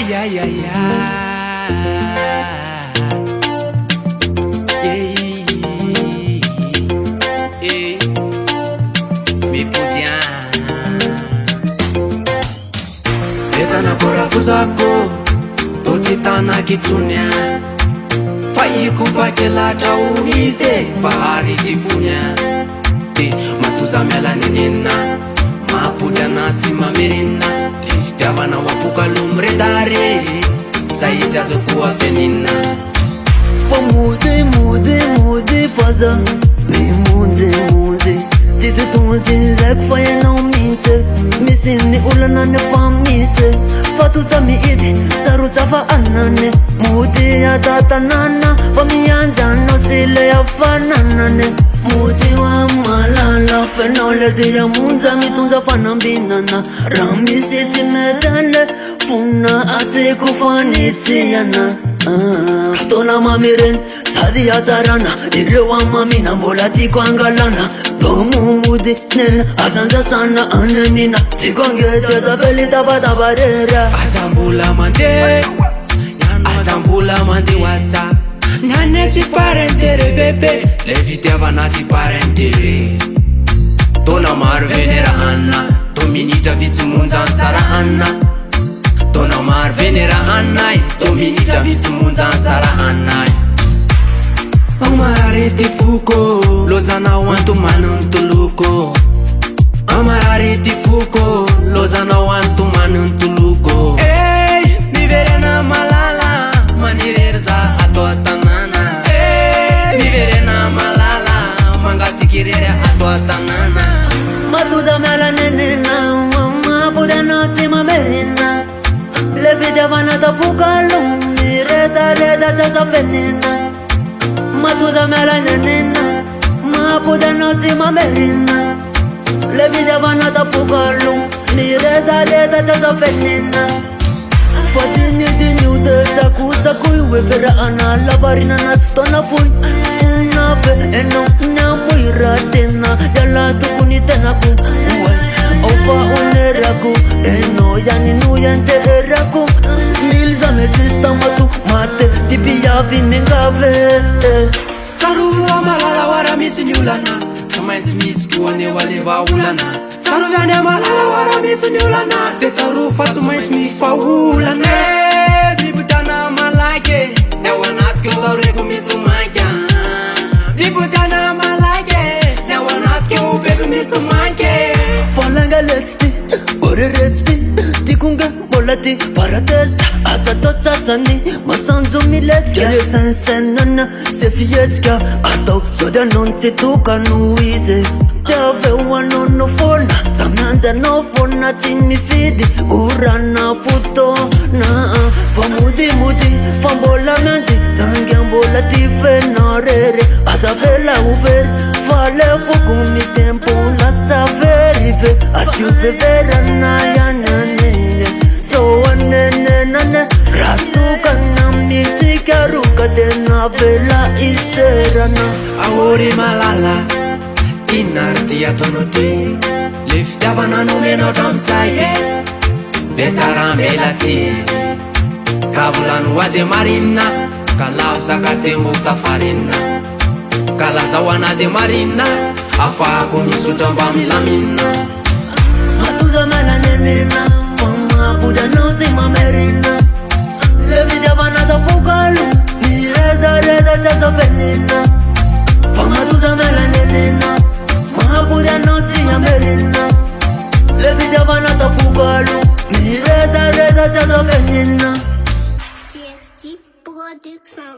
Ay, ay, ay, ay. Miputia eza na korafu zako totsitana kitsonya faiko pakelatra unize fahary kifonya de matoza miala nenena mahapotiana sy mamerina le fitiavana wampokalomy redare zay izy azoko afenina fa mody faza mimonjemonje ty totonjy ndraiky fa ianao mihitsy misy ny olana nefa misy fa toza mihidy sarotsa fa anane mody atatanana fa mianjanao sy le afananane mody wa malala fenao le dia monja mitonja fanambinana raha misy tsy metale fona aseko fanitsihana Katona mamiren sadi atarana ireo amamina mbola tiko angalana domu mudi nena azanja sana anenina tiko angeteza feli tabatabarera azambula mande wasa nane si parentere bebe le fitiavana si parentere tona maro venera anna to minitra vitsy monja ansara anna tona maro venera annay to minitra vitsy monja ansara annay amararety foko lozanao antomano ntoloko amararety foko lozanao antomano ntoloko miverena malala manirery za atao atanana miverena malala mangatsikirery atao atanana matuza miala nenena mapodana sy mamerina le fitiavana tapokalumi redaleda tasafenina matuza miala nenena mapodana sy mamerina le fitiavana tapokalumi redaleda tasafenina fadinidini udetsakusaku iwefera ana lavarina natsitona funafe eno namuiratena jalatukunitenaku ofa uneraku eno yaninuyanteheraku milzame sistamatu mate tipiyavi mengave saruwa malala wara misi nyulana samainsi misi kuwane wale vaulana saruvyane malala wara misi nyulana de saru fatsu mainsi misi faulana bibutana malake newanatke saureko misu manka bibutana malake newanatke ubeku misu manke falanga letsti oreretsti tikunga bolati paratesta asatotsatsani masanzo miletska sensenana sefietska atau sodanonsi tukanuize taveuanonofona samnanza nofona timifidi urana futona famudi fambola manzi sangyambola tifenarere azavela uveri fale fukumi tempo la saverive asiuveverana yanane so anenenane ratukanamnitsikaruka tenavela iserana aori malala inarty atonoti le fitiavana nomenao tramizay betsara melatsy ka volano azy marina ka lavo zakatembo tafarinina ka lazao anazy marina afahako misotra mba milamina matuza mananenena mamabudanao sy mamerina le fitiavana tapokalu miredareda tsasofenina famatuza melanenena mahabudanao sy amerina le fitiavana tapokalu miredareda tsasofenina TFT Production.